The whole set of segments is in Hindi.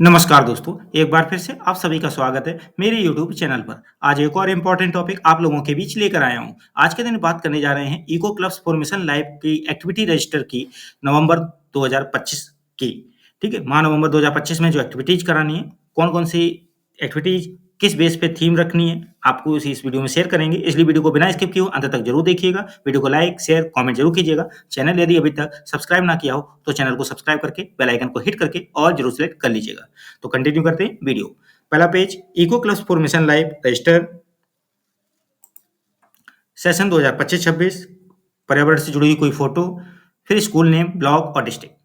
नमस्कार दोस्तों, एक बार फिर से आप सभी का स्वागत है मेरे यूट्यूब चैनल पर। आज एक और इम्पोर्टेंट टॉपिक आप लोगों के बीच लेकर आया हूँ। आज के दिन बात करने जा रहे हैं eco clubs for mission life की एक्टिविटी रजिस्टर की नवंबर 2025 की। ठीक है, माह नवंबर 2025 में जो एक्टिविटीज करानी है, कौन-कौन सी एक्टिविटीज किस बेस पे थीम रखनी है, आपको इस वीडियो में शेयर करेंगे। इसलिए वीडियो को बिना स्किप किए हुए अंत तक जरूर देखिएगा। वीडियो को लाइक, शेयर, कमेंट जरूर कीजिएगा। चैनल यदि अभी तक सब्सक्राइब ना किया हो तो चैनल को सब्सक्राइब करके बेल आइकन को हिट करके और जरूर सेलेक्ट कर लीजिएगा। तो कंटिन्यू करते हैं वीडियो। पहला page, eco clubs for mission life register session 2025-26, पर्यावरण से जुड़ी हुई कोई फोटो, फिर स्कूल नेम, ब्लॉक और डिस्ट्रिक्ट।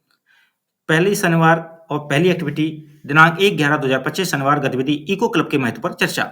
पहली शनिवार और पहली एक्टिविटी दिनांक 1/11/2025 शनिवार गतिविधि इको क्लब के महत्व पर चर्चा।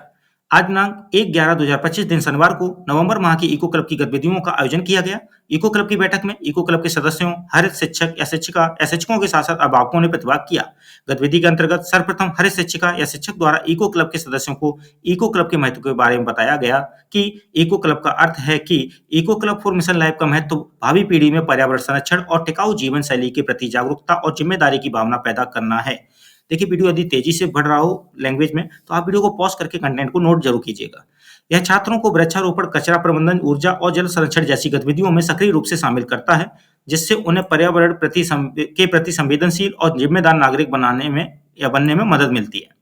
आज दिनांक 1/11/2025 दिन शनिवार को नवंबर माह की इको क्लब की गतिविधियों का आयोजन किया गया। इको क्लब की बैठक में इको क्लब के सदस्यों, हरित शिक्षक या शिक्षिका या शिक्षकों के साथ साथ अभिभावकों ने प्रतिभाग किया। गतिविधि के अंतर्गत सर्वप्रथम हरित शिक्षिका या शिक्षक द्वारा इको क्लब के सदस्यों को इको क्लब के महत्व के बारे में बताया गया कि इको क्लब का अर्थ है कि eco club for mission life का महत्व भावी पीढ़ी में पर्यावरण संरक्षण और टिकाऊ जीवन शैली के प्रति जागरूकता और जिम्मेदारी की भावना पैदा करना है। देखिए, वीडियो यदि तेजी से बढ़ रहा हो लैंग्वेज में तो आप वीडियो को पॉज करके कंटेंट को नोट जरूर कीजिएगा। यह छात्रों को वृक्षारोपण, कचरा प्रबंधन, ऊर्जा और जल संरक्षण जैसी गतिविधियों में सक्रिय रूप से शामिल करता है, जिससे उन्हें पर्यावरण के प्रति संवेदनशील और जिम्मेदार नागरिक बनाने में या बनने में मदद मिलती है।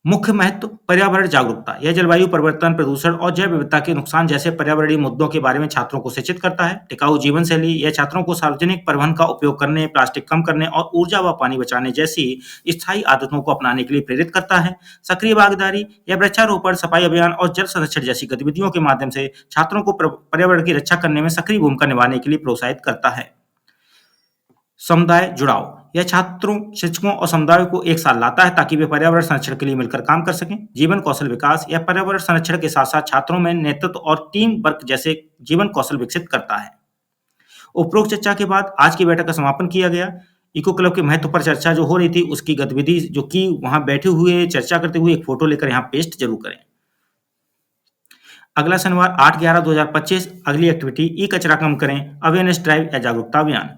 मुख्य महत्व, पर्यावरण जागरूकता। यह जलवायु परिवर्तन, प्रदूषण और जैव विविधता के नुकसान जैसे पर्यावरणीय मुद्दों के बारे में छात्रों को शिक्षित करता है। टिकाऊ जीवन शैली, यह छात्रों को सार्वजनिक परिवहन का उपयोग करने, प्लास्टिक कम करने और ऊर्जा व पानी बचाने जैसी स्थायी आदतों को अपनाने के लिए प्रेरित करता है। सक्रिय भागीदारी, यह वृक्षारोपण, सफाई अभियान और जल संरक्षण जैसी गतिविधियों के माध्यम से छात्रों को पर्यावरण की रक्षा करने में सक्रिय भूमिका निभाने के लिए प्रोत्साहित करता है। समुदाय जुड़ाव, यह छात्रों, शिक्षकों और समुदाय को एक साथ लाता है ताकि वे पर्यावरण संरक्षण के लिए मिलकर काम कर सकें। जीवन कौशल विकास, यह पर्यावरण संरक्षण के साथ साथ छात्रों में नेतृत्व और टीम वर्क जैसे जीवन कौशल विकसित करता है। उपरोक्त चर्चा के बाद आज की बैठक का समापन किया गया। इको क्लब के महत्व पर चर्चा जो हो रही थी उसकी गतिविधि जो की वहां बैठे हुए चर्चा करते हुए एक फोटो लेकर यहाँ पेस्ट जरूर करें। अगला शनिवार 8/11/2025 अगली एक्टिविटी ई कचरा कम करें, अवेयरनेस ड्राइव या जागरूकता अभियान।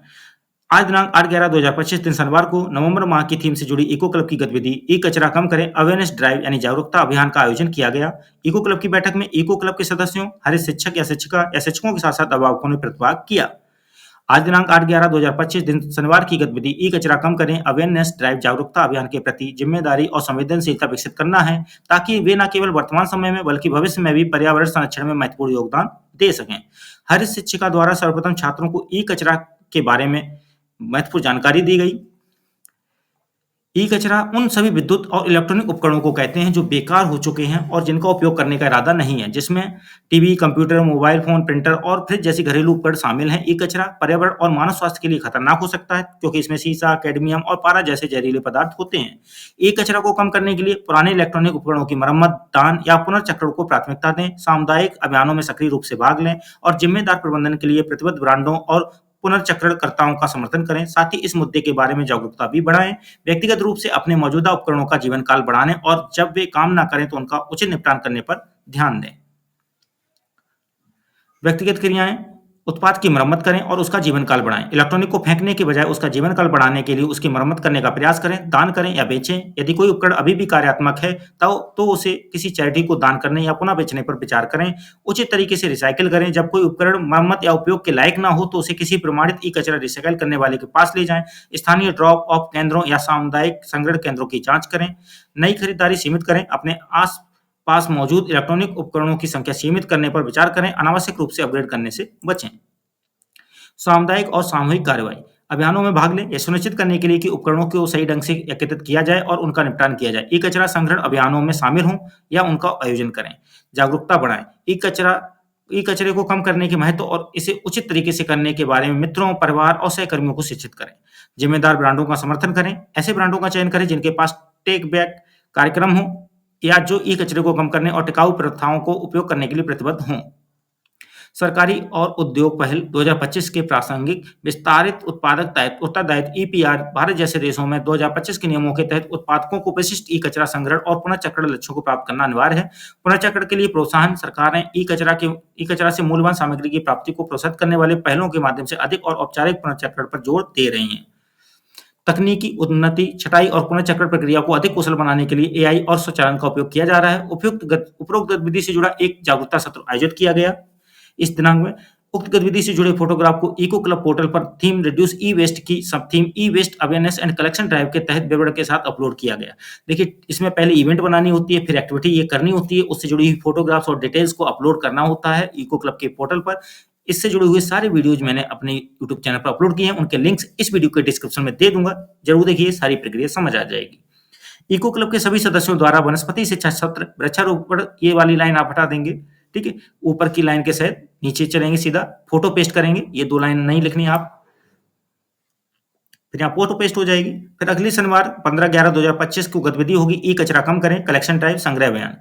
आज दिनांक 8/11/2025 दिन शनिवार को नवंबर माह की थीम से जुड़ी इको क्लब की गतिविधि ई कचरा कम करें, अवेयरनेस ड्राइव यानी जागरूकता अभियान का आयोजन किया गया। इको क्लब की बैठक में इको क्लब के सदस्यों, हरित शिक्षक या शिक्षिका या शिक्षकों के साथ साथ अभिभावकों ने प्रतिभाग किया। आज दिनांक 8/11/2025 दिन शनिवार की गतिविधि ई कचरा कम करें, अवेयरनेस ड्राइव जागरूकता अभियान के प्रति जिम्मेदारी और संवेदनशीलता विकसित करना है ताकि वे न केवल वर्तमान समय में बल्कि भविष्य में भी पर्यावरण संरक्षण में महत्वपूर्ण योगदान दे सकें। हरित शिक्षिका द्वारा सर्वप्रथम छात्रों को ई कचरा के बारे में महत्वपूर्ण जानकारी दी गई। ई कचरा उन सभी विद्युत और इलेक्ट्रॉनिक उपकरणों को कहते हैं जो बेकार हो चुके हैं और जिनका उपयोग करने का इरादा नहीं है, जिसमें TV, computer, mobile phone, printer और फ्रिज जैसी घरेलू उपकरण शामिल हैं। ई कचरा पर्यावरण और मानव स्वास्थ्य के लिए खतरनाक हो सकता है क्योंकि इसमें सीसा, कैडमियम और पारा जैसे जहरीले पदार्थ होते हैं। ई कचरा को कम करने के लिए पुराने इलेक्ट्रॉनिक उपकरणों की मरम्मत, दान या पुनर्चक्रण को प्राथमिकता दें। सामुदायिक अभियानों में सक्रिय रूप से भाग लें और जिम्मेदार प्रबंधन के लिए प्रतिबद्ध ब्रांडों और पुनर्चक्रणकर्ताओं का समर्थन करें। साथ ही इस मुद्दे के बारे में जागरूकता भी बढ़ाएं। व्यक्तिगत रूप से अपने मौजूदा उपकरणों का जीवन काल बढ़ाने और जब वे काम ना करें तो उनका उचित निपटान करने पर ध्यान दें। व्यक्तिगत क्रियाएं, उत्पाद की मरम्मत करें और उसका जीवन काल बढ़ाएं। इलेक्ट्रॉनिक को फेंकने के बजाय उसका जीवन काल बढ़ाने के लिए उसकी मरम्मत करने का प्रयास करें। दान करें या बेचें। यदि कोई उपकरण अभी भी कार्यात्मक है तो उसे किसी चैरिटी को दान करने या पुनः बेचने पर विचार करें। उचित तरीके से रिसाइकिल करें। जब कोई उपकरण मरम्मत या उपयोग के लायक ना हो तो उसे किसी प्रमाणित ई कचरा रिसाइकिल करने वाले के पास ले जाएं। स्थानीय ड्रॉप ऑफ केंद्रों या सामुदायिक संग्रह केंद्रों की जांच करें। नई खरीदारी सीमित करें। अपने आस पास मौजूद इलेक्ट्रॉनिक उपकरणों की संख्या सीमित करने पर विचार करें। अनावश्यक रूप से अपग्रेड करने से बचें। सामुदायिक और सामूहिक कार्रवाई, अभियानों में भाग लें। यह सुनिश्चित करने के लिए कि उपकरणों को सही ढंग से एकत्रित किया जाए और उनका निपटान किया जाए। ई कचरा संग्रहण अभियानों में शामिल हों या उनका आयोजन करें। जागरूकता बढ़ाएं। ई कचरे को कम करने के महत्व और इसे उचित तरीके से करने के बारे में मित्रों, परिवार और सहकर्मियों को शिक्षित करें। जिम्मेदार ब्रांडों का समर्थन करें। ऐसे ब्रांडों का चयन करें जिनके पास टेक बैक कार्यक्रम हो या जो ई कचरे को कम करने और टिकाऊ प्रथाओं को उपयोग करने के लिए प्रतिबद्ध हों। सरकारी और उद्योग पहल 2025 के प्रासंगिक विस्तारित उत्पादक दायित्व उत्तरदायित्व ईपीआर भारत जैसे देशों में 2025 के नियमों के तहत उत्पादकों को विशिष्ट ई कचरा संग्रहण और पुनर्चक्रण लक्ष्यों को प्राप्त करना अनिवार्य है। पुनर्चक्रण के लिए प्रोत्साहन, सरकारें ई कचरा से मूल्यवान सामग्री की प्राप्ति को प्रोत्साहित करने वाले पहलों के माध्यम से अधिक और औपचारिक पुनर्चक्रण पर जोर दे रही हैं। तकनीकी उन्नति, छँटाई और पुनर्चक्रण प्रक्रिया को अधिक कुशल बनाने के लिए एआई और स्वचालन का उपयोग किया जा रहा है। उपरोक्त गतिविधि से जुड़ा एक जागरूकता सत्र आयोजित किया गया। इस दिनांक में उक्त गतिविधि से जुड़े फोटोग्राफ को इको क्लब पोर्टल पर थीम रिड्यूस ई वेस्ट की sub theme e waste awareness and collection drive के तहत विवरण के साथ अपलोड किया गया। देखिए, इसमें पहले इवेंट बनानी होती है, फिर एक्टिविटी ये करनी होती है, उससे जुड़ी हुई फोटोग्राफ्स और डिटेल्स को अपलोड करना होता है इको क्लब के पोर्टल पर। इससे जुड़े हुए सारे वीडियोज मैंने अपने यूट्यूब चैनल पर अपलोड किए हैं, उनके लिंक्स इस वीडियो के डिस्क्रिप्शन में दे दूंगा। जरूर देखिए, सारी प्रक्रिया समझ आ जाएगी। इको क्लब के सभी सदस्यों द्वारा वनस्पति शिक्षा सत्र वृक्षारोपण, ये वाली लाइन आप हटा देंगे, ठीक है। ऊपर की लाइन के साथ नीचे चलेंगे, सीधा फोटो पेस्ट करेंगे, ये 2 लाइन नहीं लिखनी आप, फिर यहाँ फोटो पेस्ट हो जाएगी। फिर अगले शनिवार 15/11/2025 को गतिविधि होगी ई कचरा कम करें कलेक्शन ड्राइव संग्रह अभियान।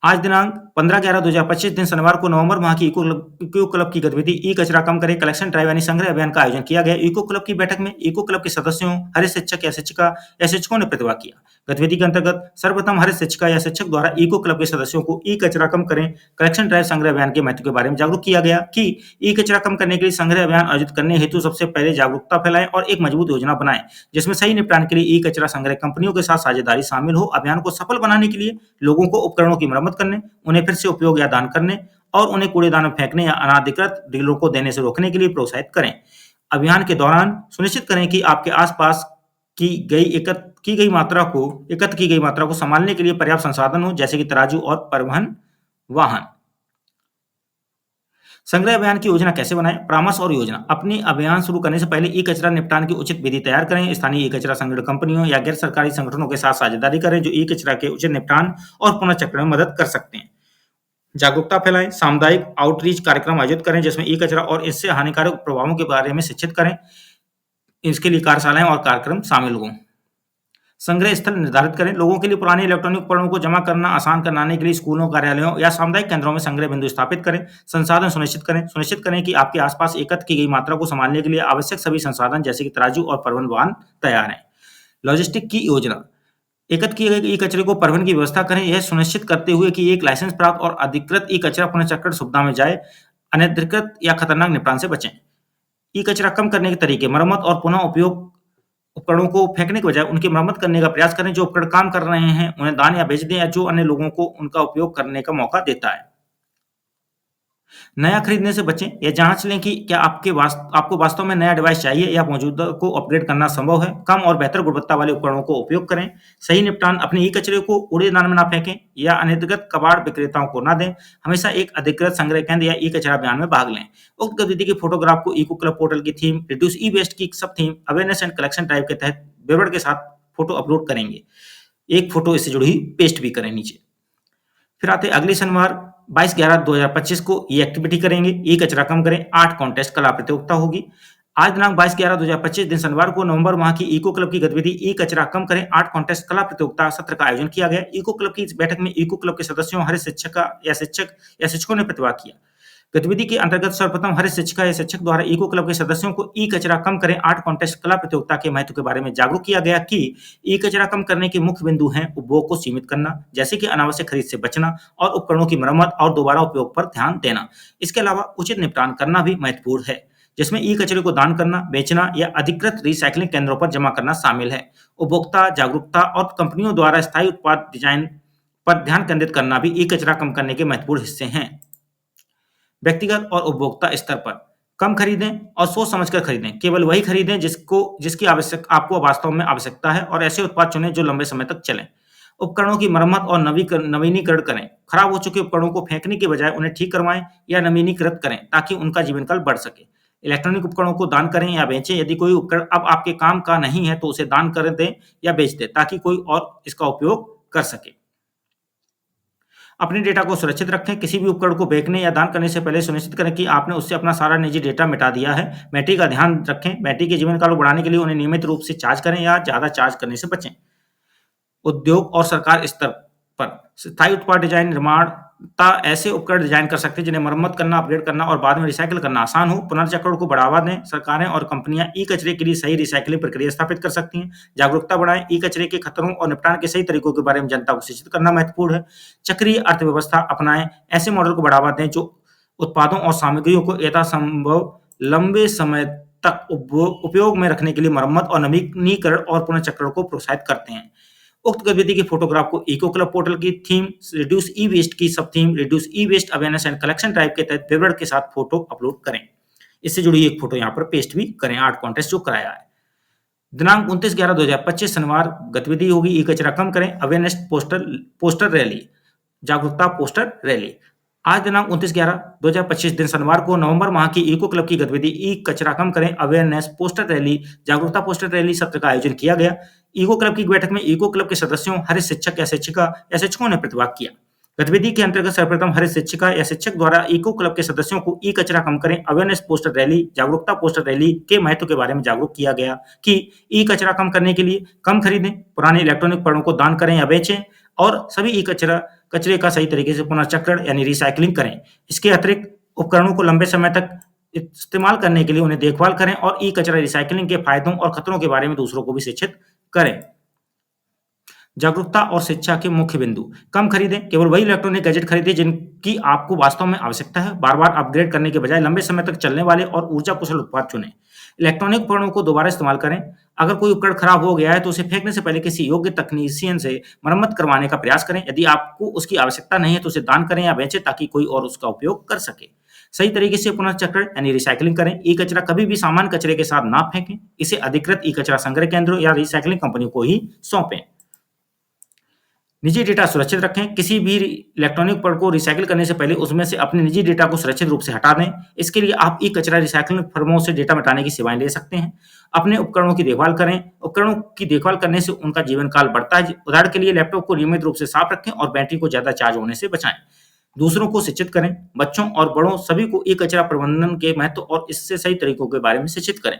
आज दिनांक 15/11/2025 दिन शनिवार को नवंबर माह की इको क्लब की गतिविधि ई कचरा कम करें कलेक्शन ड्राइव यानी संग्रह अभियान का आयोजन किया गया। इको क्लब की बैठक में इको क्लब के सदस्यों, हरित शिक्षक या शिक्षिका या शिक्षकों ने प्रतिभाग किया। गतिविधि के अंतर्गत सर्वप्रथम हरित शिक्षिका या शिक्षक द्वारा इको क्लब के सदस्यों को ई कचरा कम करें कलेक्शन ड्राइव संग्रह अभियान के महत्व के बारे में जागरूक किया गया कि ई कचरा कम करने के लिए संग्रह अभियान आयोजित करने हेतु सबसे पहले जागरूकता फैलाएं और एक मजबूत योजना बनाएं, जिसमें सही निपटान के लिए ई कचरा संग्रह कंपनियों के साथ साझेदारी शामिल हो। अभियान को सफल बनाने के लिए लोगों को उपकरणों की मरम्मत करने, उन्हें फिर से उपयोग या दान करने और उन्हें कूड़ेदान में फेंकने या अनाधिकृत डीलरों को देने से रोकने के लिए प्रोत्साहित करें। अभियान के दौरान सुनिश्चित करें कि आपके आसपास एकत्र की गई मात्रा को संभालने के लिए पर्याप्त संसाधन हो, जैसे कि तराजू और परिवहन वाहन। संग्रह अभियान की योजना कैसे बनाएं? परामर्श और योजना। अपनी अभियान शुरू करने से पहले ई कचरा निपटान की उचित विधि तैयार करें। स्थानीय ई कचरा संग्रह कंपनियों या गैर सरकारी संगठनों के साथ साझेदारी करें, जो ई कचरा के उचित निपटान और पुनर्चक्रण में मदद कर सकते हैं। जागरूकता फैलाएं। सामुदायिक आउटरीच कार्यक्रम आयोजित करें, जिसमें ई कचरा और इससे हानिकारक प्रभावों के बारे में शिक्षित करें। इसके लिए कार्यशालाएं और कार्यक्रम शामिल हों। संग्रह स्थल निर्धारित करें। लोगों के लिए पुराने इलेक्ट्रॉनिक उपकरणों को जमा करना आसान कराने के लिए स्कूलों, कार्यालयों या सामुदायिक केंद्रों में संग्रह बिंदु स्थापित करें। संसाधन सुनिश्चित करें। सुनिश्चित करें कि आपके आसपास एकत्र की गई मात्रा को संभालने के लिए आवश्यक सभी संसाधन, जैसे कि तराजू और परिवहन वाहन, तैयार हैं। लॉजिस्टिक की योजना। एकत्र किए गए ई कचरे को परिवहन की व्यवस्था करें, यह सुनिश्चित करते हुए कि एक लाइसेंस प्राप्त और अधिकृत ई कचरा पुनर्चक्रण सुविधा में जाए, अनधिकृत या खतरनाक निपटान से बचें। ई कचरा कम करने के तरीके। मरम्मत और पुनः उपयोग। उपकरणों को फेंकने के बजाय उनकी मरम्मत करने का प्रयास करें। जो उपकरण काम कर रहे हैं उन्हें दान या बेच दें, या जो अन्य लोगों को उनका उपयोग करने का मौका देता है। नया खरीदने से बचें। यह जांच लें कि क्या आपको वास्तव में नया डिवाइस चाहिए या मौजूदा को अपग्रेड करना संभव है। कम और बेहतर गुणवत्ता वाले उपकरणों को उपयोग करें। सही निपटान। अपने ई कचरे को कूड़ेदान में ना फेंकें या अनधिकृत कबाड़ विक्रेताओं को ना दें। हमेशा एक अधिकृत संग्रह केंद्र या ई कचरा अभियान में भाग लें। उक्त गतिविधि की फोटोग्राफ को इको क्लब पोर्टल की थीम रिड्यूस ई वेस्ट की sub theme awareness and collection drive के तहत विवरण के साथ फोटो अपलोड करेंगे। एक फोटो इससे जुड़ी हुई पेस्ट भी करें नीचे। फिर आते अगले शनिवार 22/11/2025 को ये एक्टिविटी करेंगे। ई कचरा कम करें 8 कॉन्टेस्ट कला प्रतियोगिता होगी। आज दिनांक 22/11/2025 दिन शनिवार को नवंबर माह की इको क्लब की गतिविधि ई कचरा कम करें 8 कॉन्टेस्ट कला प्रतियोगिता सत्र का आयोजन किया गया। इको क्लब की इस बैठक में इको क्लब के सदस्यों, हरित शिक्षिका या शिक्षकों ने प्रतिभाग किया। गतिविधि के अंतर्गत सर्वप्रथम हरित शिक्षिका या शिक्षक द्वारा इको क्लब के सदस्यों को ई कचरा कम करें 8 कॉन्टेस्ट कला प्रतियोगिता के महत्व के बारे में जागरूक किया गया कि ई कचरा कम करने के मुख्य बिंदु हैं उपभोग को सीमित करना, जैसे कि अनावश्यक खरीद से बचना और उपकरणों की मरम्मत और दोबारा उपयोग पर ध्यान देना। इसके अलावा उचित निपटान करना भी महत्वपूर्ण है, जिसमें ई कचरे को दान करना, बेचना या अधिकृत रिसाइकलिंग केंद्रों पर जमा करना शामिल है। उपभोक्ता जागरूकता और कंपनियों द्वारा स्थायी उत्पाद डिजाइन पर ध्यान केंद्रित करना भी ई कचरा कम करने के महत्वपूर्ण हिस्से हैं। व्यक्तिगत और उपभोक्ता स्तर पर कम खरीदें और सोच समझकर खरीदें। केवल वही खरीदें जिसकी आपको वास्तव में आवश्यकता है, और ऐसे उत्पाद चुनें जो लंबे समय तक चलें। उपकरणों की मरम्मत और नवीनीकरण करें। खराब हो चुके उपकरणों को फेंकने के बजाय उन्हें ठीक करवाएं या नवीनीकृत करें, ताकि उनका जीवनकाल बढ़ सके। इलेक्ट्रॉनिक उपकरणों को दान करें या बेचें। यदि कोई उपकरण अब आपके काम का नहीं है तो उसे दान कर दें या बेच दें, ताकि कोई और इसका उपयोग कर सके। अपने डेटा को सुरक्षित रखें। किसी भी उपकरण को बेचने या दान करने से पहले सुनिश्चित करें कि आपने उससे अपना सारा निजी डेटा मिटा दिया है। बैटरी का ध्यान रखें। बैटरी के जीवन काल को बढ़ाने के लिए उन्हें नियमित रूप से चार्ज करें या ज़्यादा चार्ज करने से बचें। उद्योग और सरकार स्तर पर स्थायी उत्पाद डिजाइन निर्माता ऐसे उपकरण डिजाइन कर सकते हैं जिन्हें मरम्मत करना, अपग्रेड करना और बाद में रिसाइकिल करना आसान हो। पुनर्चक्रण को बढ़ावा दें। सरकारें और कंपनियां ई कचरे के लिए सही रिसाइकिलिंग प्रक्रिया स्थापित कर सकती हैं। जागरूकता बढ़ाएं। ई कचरे के खतरों और निपटान के सही तरीकों के बारे में जनता को शिक्षित करना महत्वपूर्ण है। चक्रीय अर्थव्यवस्था अपनाएं। ऐसे मॉडल को बढ़ावा दें जो उत्पादों और सामग्रियों को यथासंभव लंबे समय तक उपयोग में रखने के लिए मरम्मत और नवीनीकरण और पुनर्चक्रण को प्रोत्साहित करते हैं। उक्त गतिविधि की फोटोग्राफ को इको क्लब पोर्टल की थीम रिड्यूस ई वेस्ट की sub theme reduce e waste awareness and collection drive के तहत विवरण के साथ फोटो अपलोड करें। इससे जुड़ी एक फोटो यहाँ पर पेस्ट भी करें आर्ट कॉन्टेस्ट जो कराया है। दिनांक 29/11/2025 शनिवार गतिविधि होगी ई कचरा कम करें अवेयरनेस पोस्टर रैली जागरूकता पोस्टर रैली। आज दिनांक 29/11/2025 दिन शनिवार को नवंबर माह की इको क्लब की गतिविधि ई कचरा कम करें अवेयरनेस पोस्टर रैली जागरूकता पोस्टर रैली सत्र का आयोजन किया गया। इको क्लब की बैठक में इको क्लब के सदस्यों हर शिक्षक या शिक्षकों ने प्रतिभाग किया। गतिविधि के अंतर्गत सर्वप्रथम हर शिक्षिका या शिक्षक द्वारा इको क्लब के सदस्यों को ई कचरा कम करें अवेयरनेस पोस्टर रैली जागरूकता पोस्टर रैली के महत्व के बारे में जागरूक किया गया कि ई कचरा कम करने के लिए कम खरीदें, पुराने इलेक्ट्रॉनिक उपकरणों को दान करें या बेचें और सभी ई कचरे का सही तरीके से पुनर्चक्रण यानी रिसाइकलिंग करें। इसके अतिरिक्त उपकरणों को लंबे समय तक इस्तेमाल करने के लिए उन्हें देखभाल करें और ई कचरा रिसाइकलिंग के फायदों और खतरों के बारे में दूसरों को भी शिक्षित करें। जागरूकता और शिक्षा के मुख्य बिंदु कम खरीदें, केवल वही इलेक्ट्रॉनिक गैजेट खरीदें जिनकी आपको वास्तव में आवश्यकता है। बार-बार अपग्रेड करने के बजाय लंबे समय तक चलने वाले और ऊर्जा कुशल उत्पाद चुनें। इलेक्ट्रॉनिक उपकरणों को दोबारा इस्तेमाल करें। अगर कोई उपकरण खराब हो गया है तो उसे फेंकने से पहले किसी योग्य तकनीशियन से मरम्मत करवाने का प्रयास करें। यदि आपको उसकी आवश्यकता नहीं है तो उसे दान करें या बेचें ताकि कोई और उसका उपयोग कर सके। सही तरीके से पुनर्चक्रण यानी रिसाइकलिंग करें। ई कचरा कभी भी सामान्य कचरे के साथ ना फेंकें। इसे अधिकृत ई कचरा संग्रह केंद्रों या रिसाइकलिंग कंपनियों को ही सौंपें। निजी डेटा सुरक्षित रखें। किसी भी इलेक्ट्रॉनिक उपकरण को रिसाइकिल करने से पहले उसमें से अपने निजी डेटा को सुरक्षित रूप से हटा दें। इसके लिए आप ई कचरा रिसाइकलिंग फर्मों से डेटा मिटाने की सेवाएं ले सकते हैं। अपने उपकरणों की देखभाल करें। उपकरणों की देखभाल करने से उनका जीवन काल बढ़ता है। उदाहरण के लिए लैपटॉप को नियमित रूप से साफ रखें और बैटरी को ज्यादा चार्ज होने से बचाएं। दूसरों को शिक्षित करें। बच्चों और बड़ों सभी को ई कचरा प्रबंधन के महत्व और इससे सही तरीकों के बारे में शिक्षित करें।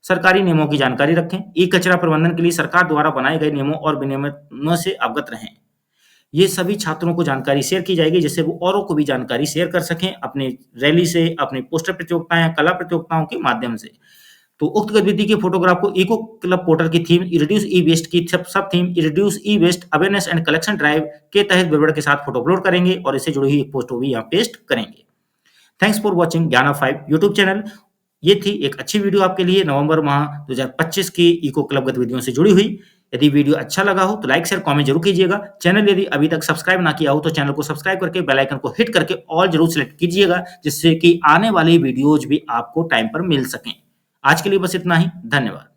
सरकारी नियमों की जानकारी रखें। ई कचरा प्रबंधन के लिए सरकार द्वारा बनाए गए नियमों और विनियमों से अवगत रहें। ये सभी छात्रों को जानकारी शेयर की जाएगी जिससे वो औरों को भी जानकारी शेयर कर सकें अपने रैली से, अपनी पोस्टर प्रतियोगिताएं, कला प्रतियोगिताओं के माध्यम से। तो उक्त गतिविधि के फोटोग्राफ को इको क्लब पोर्टल की थीम रिड्यूस ई वेस्ट की sub theme reduce e waste awareness and collection drive के तहत विवरण के साथ फोटो अपलोड करेंगे और इससे जुड़ी हुई एक पोस्ट भी यहाँ पेस्ट करेंगे। थैंक्स फॉर वॉचिंग ज्ञान ऑफ 5 यूट्यूब चैनल। ये थी एक अच्छी वीडियो आपके लिए नवंबर माह 2025 की इको क्लब गतिविधियों से जुड़ी हुई। यदि वीडियो अच्छा लगा हो तो लाइक शेयर कमेंट जरूर कीजिएगा। चैनल यदि अभी तक सब्सक्राइब ना किया हो तो चैनल को सब्सक्राइब करके बेल आइकन को हिट करके ऑल जरूर सिलेक्ट कीजिएगा जिससे कि आने वाली वीडियोज भी आपको टाइम पर मिल सकें। आज के लिए बस इतना ही। धन्यवाद।